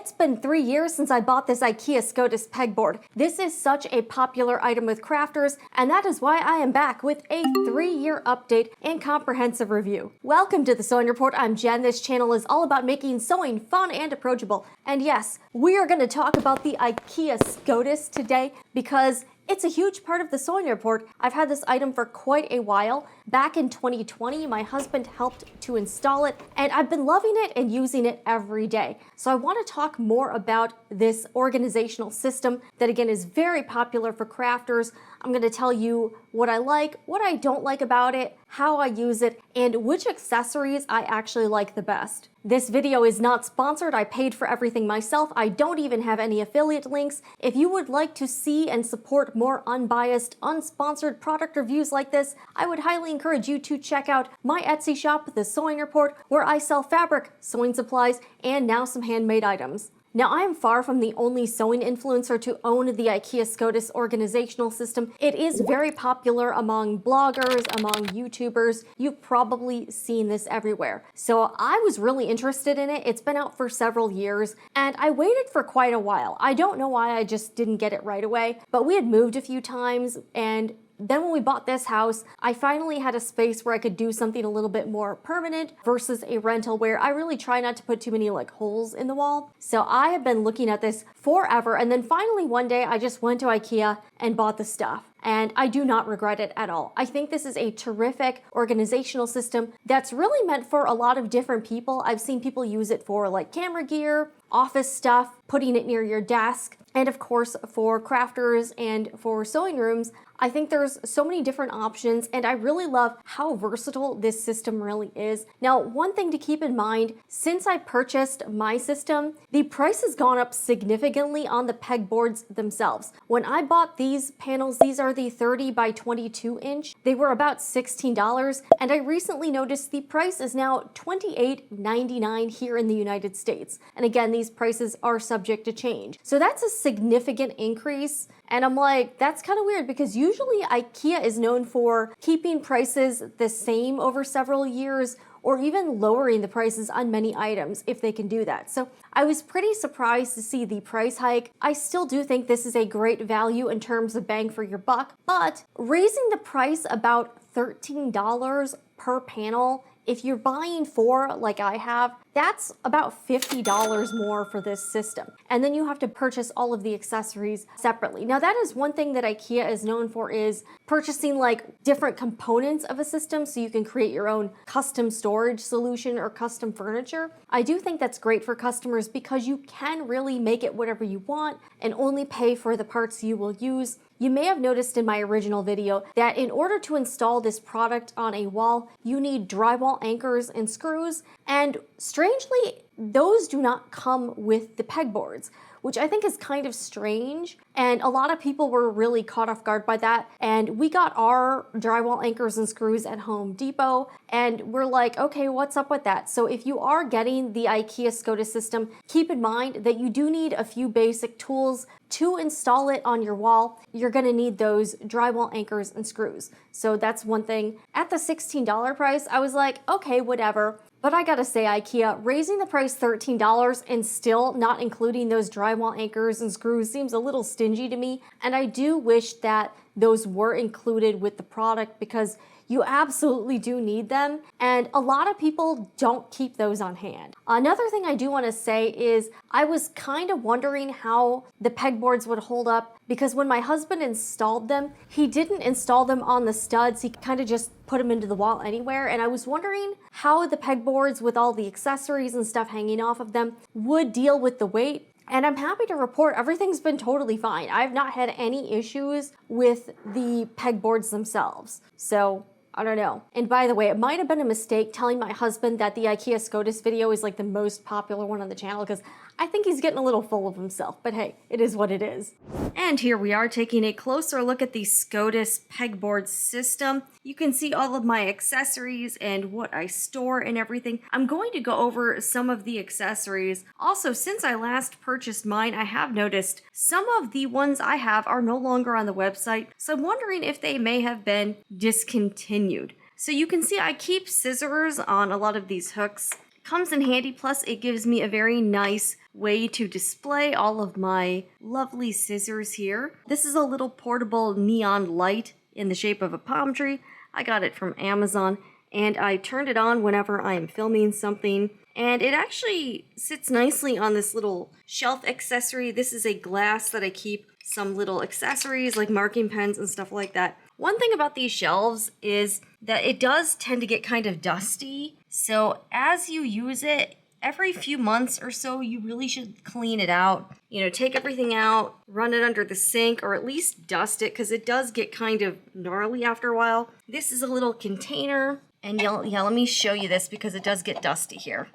It's been 3 years since I bought this IKEA Skådis Pegboard. This is such a popular item with crafters, and that is why I am back with a 3-year update and comprehensive review. Welcome to the Sewing Report. I'm Jen. This channel is all about making sewing fun and approachable. And yes, we are going to talk about the IKEA Skådis today because it's a huge part of the Sewing Report. I've had this item for quite a while. Back in 2020, my husband helped to install it, and I've been loving it and using it every day. So I want to talk more about this organizational system that, again, is very popular for crafters. I'm going to tell you what I like, what I don't like about it, how I use it, and which accessories I actually like the best. This video is not sponsored. I paid for everything myself. I don't even have any affiliate links. If you would like to see and support more unbiased, unsponsored product reviews like this, I would highly encourage you to check out my Etsy shop, The Sewing Report, where I sell fabric, sewing supplies, and now some handmade items. Now, I am far from the only sewing influencer to own the IKEA Skådis organizational system. It is very popular among bloggers, among YouTubers. You've probably seen this everywhere. So I was really interested in it. It's been out for several years, and I waited for quite a while. I don't know why I just didn't get it right away, but we had moved a few times, and then when we bought this house, I finally had a space where I could do something a little bit more permanent versus a rental where I really try not to put too many holes in the wall. So I have been looking at this forever, and then finally one day I just went to IKEA and bought the stuff. And I do not regret it at all. I think this is a terrific organizational system that's really meant for a lot of different people. I've seen people use it for camera gear, office stuff, putting it near your desk, and of course for crafters and for sewing rooms. I think there's so many different options, and I really love how versatile this system really is. Now, one thing to keep in mind, since I purchased my system, the price has gone up significantly on the pegboards themselves. When I bought these panels, these are the 30 by 22 inch, they were about $16, and I recently noticed the price is now $28.99 here in the United States. And again, these prices are subject to change. So that's a significant increase. And I'm like, that's kind of weird because usually IKEA is known for keeping prices the same over several years or even lowering the prices on many items if they can do that. So I was pretty surprised to see the price hike. I still do think this is a great value in terms of bang for your buck, but raising the price about $13 per panel, if you're buying 4 like I have, that's about $50 more for this system. And then you have to purchase all of the accessories separately. Now that is one thing that IKEA is known for, is purchasing different components of a system so you can create your own custom storage solution or custom furniture. I do think that's great for customers because you can really make it whatever you want and only pay for the parts you will use. You may have noticed in my original video that in order to install this product on a wall, you need drywall anchors and screws, and strangely, those do not come with the pegboards, which I think is kind of strange. And a lot of people were really caught off guard by that. And we got our drywall anchors and screws at Home Depot, and we're like, okay, what's up with that? So if you are getting the IKEA Skådis system, keep in mind that you do need a few basic tools to install it on your wall. You're gonna need those drywall anchors and screws. So that's one thing. At the $16 price, I was like, okay, whatever. But I gotta say, IKEA raising the price $13 and still not including those drywall anchors and screws seems a little stingy to me. And I do wish that those were included with the product because you absolutely do need them, and a lot of people don't keep those on hand. Another thing I do want to say is I was kind of wondering how the pegboards would hold up because when my husband installed them, he didn't install them on the studs. He kind of just put them into the wall anywhere, and I was wondering how the pegboards with all the accessories and stuff hanging off of them would deal with the weight. And I'm happy to report everything's been totally fine. I've not had any issues with the pegboards themselves. So I don't know. And by the way, it might have been a mistake telling my husband that the IKEA Skådis video is the most popular one on the channel because I think he's getting a little full of himself, but hey, it is what it is. And here we are taking a closer look at the Skådis pegboard system. You can see all of my accessories and what I store and everything. I'm going to go over some of the accessories. Also, since I last purchased mine, I have noticed some of the ones I have are no longer on the website, so I'm wondering if they may have been discontinued. So you can see I keep scissors on a lot of these hooks. Comes in handy, plus it gives me a very nice way to display all of my lovely scissors here. This is a little portable neon light in the shape of a palm tree. I got it from Amazon, and I turned it on whenever I'm filming something, and it actually sits nicely on this little shelf accessory. This is a glass that I keep some little accessories like marking pens and stuff like that. One thing about these shelves is that it does tend to get kind of dusty, so as you use it, every few months or so, you really should clean it out. You know, take everything out, run it under the sink, or at least dust it, because it does get kind of gnarly after a while. This is a little container, and yeah, let me show you this because it does get dusty here.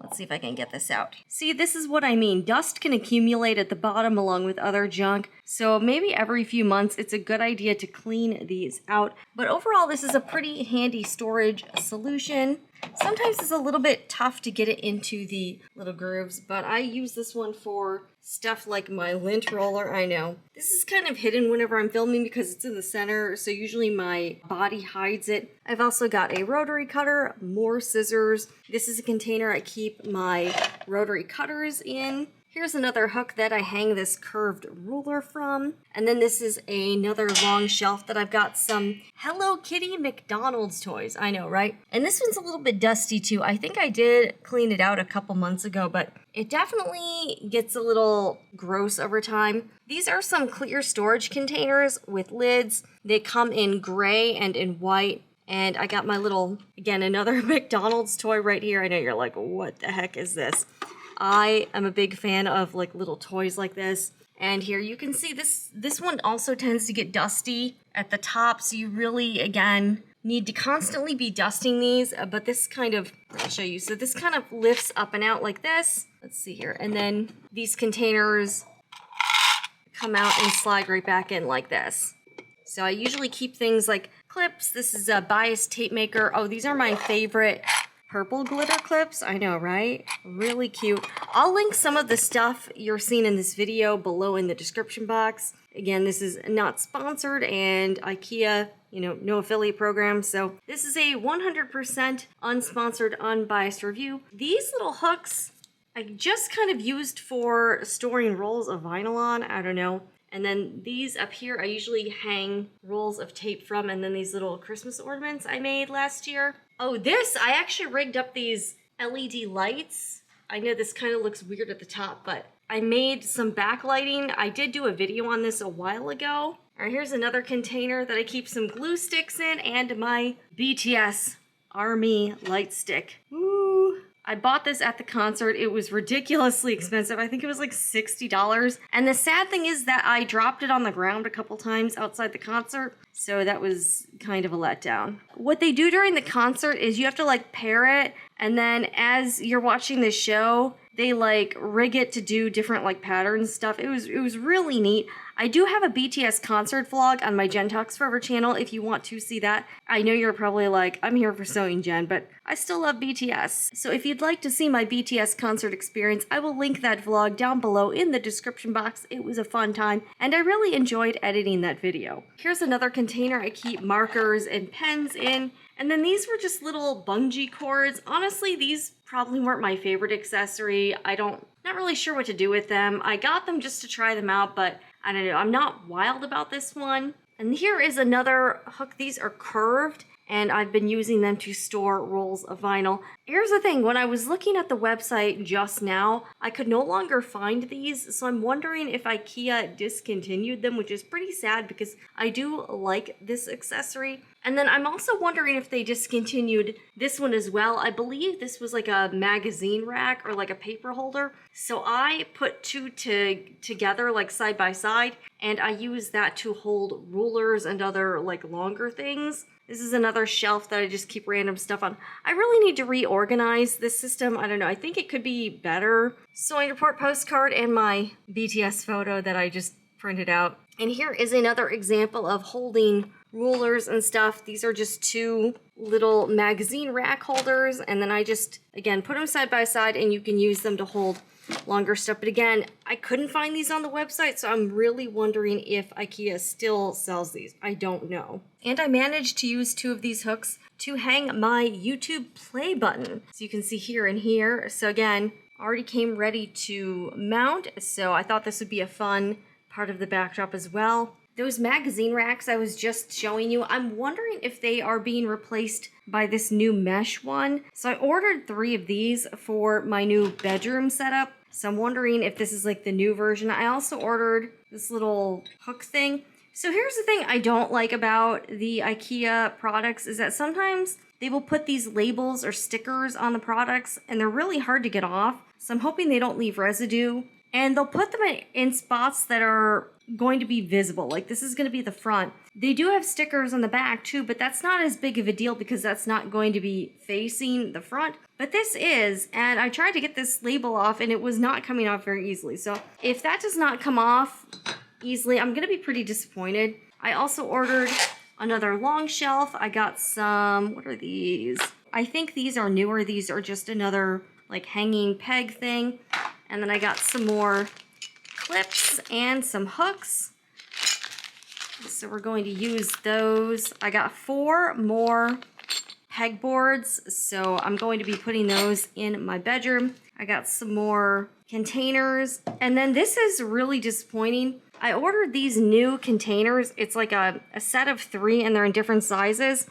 Let's see if I can get this out. See, this is what I mean. Dust can accumulate at the bottom along with other junk, so maybe every few months it's a good idea to clean these out. But overall, this is a pretty handy storage solution. Sometimes it's a little bit tough to get it into the little grooves, but I use this one for stuff like my lint roller. I know this is kind of hidden whenever I'm filming because it's in the center, so usually my body hides it. I've also got a rotary cutter, more scissors. This is a container I keep my rotary cutters in. Here's another hook that I hang this curved ruler from. And then this is another long shelf that I've got some Hello Kitty McDonald's toys. I know, right? And this one's a little bit dusty too. I think I did clean it out a couple months ago, but it definitely gets a little gross over time. These are some clear storage containers with lids. They come in gray and in white. And I got my little, again, another McDonald's toy right here. I know you're like, what the heck is this? I am a big fan of like little toys like this. And here you can see this one also tends to get dusty at the top. So you really, again, need to constantly be dusting these. But this kind of, I'll show you. So this kind of lifts up and out like this. Let's see here. And then these containers come out and slide right back in like this. So I usually keep things like clips. This is a bias tape maker. Oh, these are my favorite purple glitter clips. I know, right? Really cute. I'll link some of the stuff you're seeing in this video below in the description box. Again, this is not sponsored, and IKEA, no affiliate program. So this is a 100% unsponsored, unbiased review. These little hooks, I just kind of used for storing rolls of vinyl on. I don't know. And then these up here, I usually hang rolls of tape from, and then these little Christmas ornaments I made last year. Oh, I actually rigged up these LED lights. I know this kind of looks weird at the top, but I made some backlighting. I did do a video on this a while ago. All right, here's another container that I keep some glue sticks in and my BTS Army light stick. Ooh. I bought this at the concert. It was ridiculously expensive. I think it was like $60. And the sad thing is that I dropped it on the ground a couple times outside the concert. So that was kind of a letdown. What they do during the concert is you have to like pair it. And then as you're watching the show, they like rig it to do different like patterns stuff. It was really neat. I do have a BTS concert vlog on my Jen Talks Forever channel if you want to see that. I know you're probably like, I'm here for sewing, Jen, but I still love BTS. So if you'd like to see my BTS concert experience, I will link that vlog down below in the description box. It was a fun time, and I really enjoyed editing that video. Here's another container I keep markers and pens in. And then these were just little bungee cords. Honestly, these probably weren't my favorite accessory. Not really sure what to do with them. I got them just to try them out, but I don't know. I'm not wild about this one. And here is another hook. These are curved, and I've been using them to store rolls of vinyl. Here's the thing. When I was looking at the website just now, I could no longer find these, so I'm wondering if IKEA discontinued them, which is pretty sad because I do like this accessory. And then I'm also wondering if they discontinued this one as well. I believe this was like a magazine rack or like a paper holder. So I put two together like side by side, and I use that to hold rulers and other like longer things. This is another shelf that I just keep random stuff on. I really need to reorganize this system. I don't know. I think it could be better. Sewing report postcard and my BTS photo that I just printed out. And here is another example of holding rulers and stuff. These are just two little magazine rack holders, and then I just, again, put them side by side, and you can use them to hold longer stuff. But again, I couldn't find these on the website, so I'm really wondering if IKEA still sells these. I don't know. And I managed to use two of these hooks to hang my YouTube play button. So you can see here and here. So again, already came ready to mount, so I thought this would be a fun part of the backdrop as well. Those magazine racks I was just showing you, I'm wondering if they are being replaced by this new mesh one. So I ordered 3 of these for my new bedroom setup. So I'm wondering if this is like the new version. I also ordered this little hook thing. So here's the thing I don't like about the IKEA products is that sometimes they will put these labels or stickers on the products and they're really hard to get off. So I'm hoping they don't leave residue. And they'll put them in spots that are going to be visible. Like this is going to be the front. They do have stickers on the back too, but that's not as big of a deal because that's not going to be facing the front. But this is, and I tried to get this label off and it was not coming off very easily. So if that does not come off easily, I'm going to be pretty disappointed. I also ordered another long shelf. I got some, what are these? I think these are newer. These are just another like hanging peg thing. And then I got some more clips and some hooks. So we're going to use those. I got 4 more pegboards, so I'm going to be putting those in my bedroom. I got some more containers. And then this is really disappointing. I ordered these new containers. It's like a set of 3 and they're in different sizes.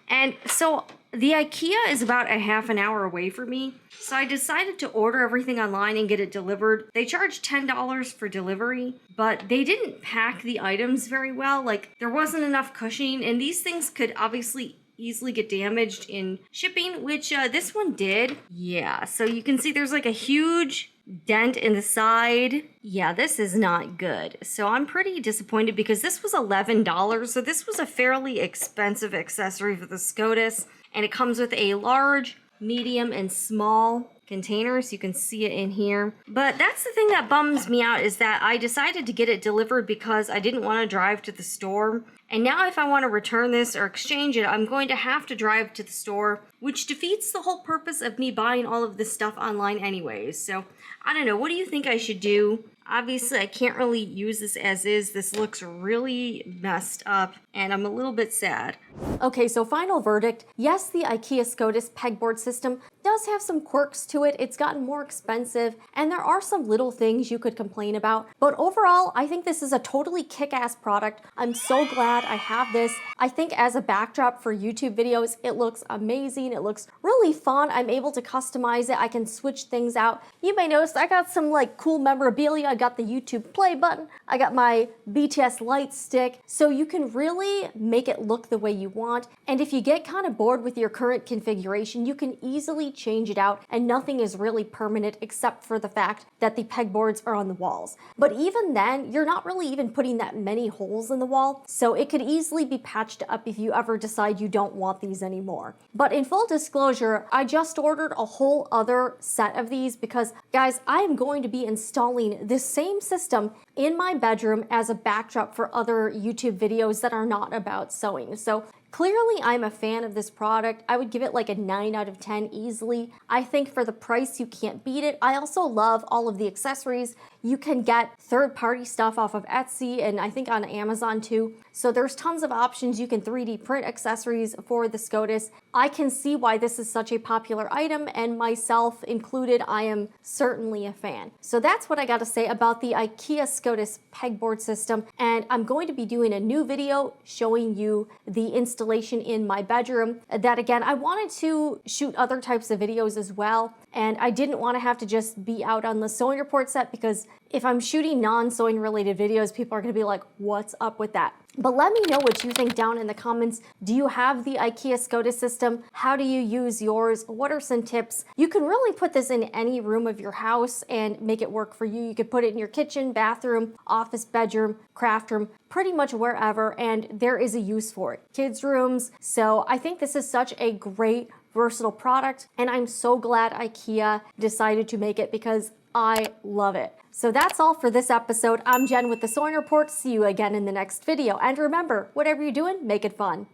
And so the IKEA is about a half an hour away from me. So I decided to order everything online and get it delivered. They charged $10 for delivery, but they didn't pack the items very well. Like there wasn't enough cushioning and these things could obviously easily get damaged in shipping, which this one did. Yeah, so you can see there's like a huge dent in the side. Yeah, this is not good. So I'm pretty disappointed because this was $11. So this was a fairly expensive accessory for the SCODIS. And it comes with a large, medium, and small containers. You can see it in here. But that's the thing that bums me out is that I decided to get it delivered because I didn't want to drive to the store. And now if I want to return this or exchange it, I'm going to have to drive to the store, which defeats the whole purpose of me buying all of this stuff online anyways. So I don't know. What do you think I should do? Obviously, I can't really use this as is. This looks really messed up, and I'm a little bit sad. Okay, so final verdict. Yes, the IKEA Skådis Pegboard system does have some quirks to it. It's gotten more expensive, and there are some little things you could complain about. But overall, I think this is a totally kick-ass product. I'm so glad I have this. I think as a backdrop for YouTube videos, it looks amazing. It looks really fun. I'm able to customize it. I can switch things out. You may notice I got some like cool memorabilia. I got the YouTube play button. I got my BTS light stick. So you can really make it look the way you want. And if you get kind of bored with your current configuration, you can easily change it out and nothing is really permanent except for the fact that the pegboards are on the walls. But even then, you're not really even putting that many holes in the wall. So it could easily be patched up if you ever decide you don't want these anymore. But in full disclosure, I just ordered a whole other set of these because, guys, I am going to be installing this same system in my bedroom as a backdrop for other YouTube videos that are not about sewing. So clearly, I'm a fan of this product. I would give it like a 9 out of 10 easily. I think for the price, you can't beat it. I also love all of the accessories. You can get third-party stuff off of Etsy and I think on Amazon too. So there's tons of options. You can 3D print accessories for the SCODIS. I can see why this is such a popular item, and myself included, I am certainly a fan. So that's what I got to say about the IKEA Skådis Pegboard system, and I'm going to be doing a new video showing you the installation in my bedroom. That again, I wanted to shoot other types of videos as well, and I didn't want to have to just be out on the sewing report set because if I'm shooting non-sewing related videos, people are going to be like, what's up with that? But let me know what you think down in the comments. Do you have the IKEA Skådis system? How do you use yours? What are some tips? You can really put this in any room of your house and make it work for you. You could put it in your kitchen, bathroom, office, bedroom, craft room, pretty much wherever, and there is a use for it. Kids' rooms. So I think this is such a great, versatile product, and I'm so glad IKEA decided to make it because I love it. So that's all for this episode. I'm Jen with the Sewing Report. See you again in the next video. And remember, whatever you're doing, make it fun.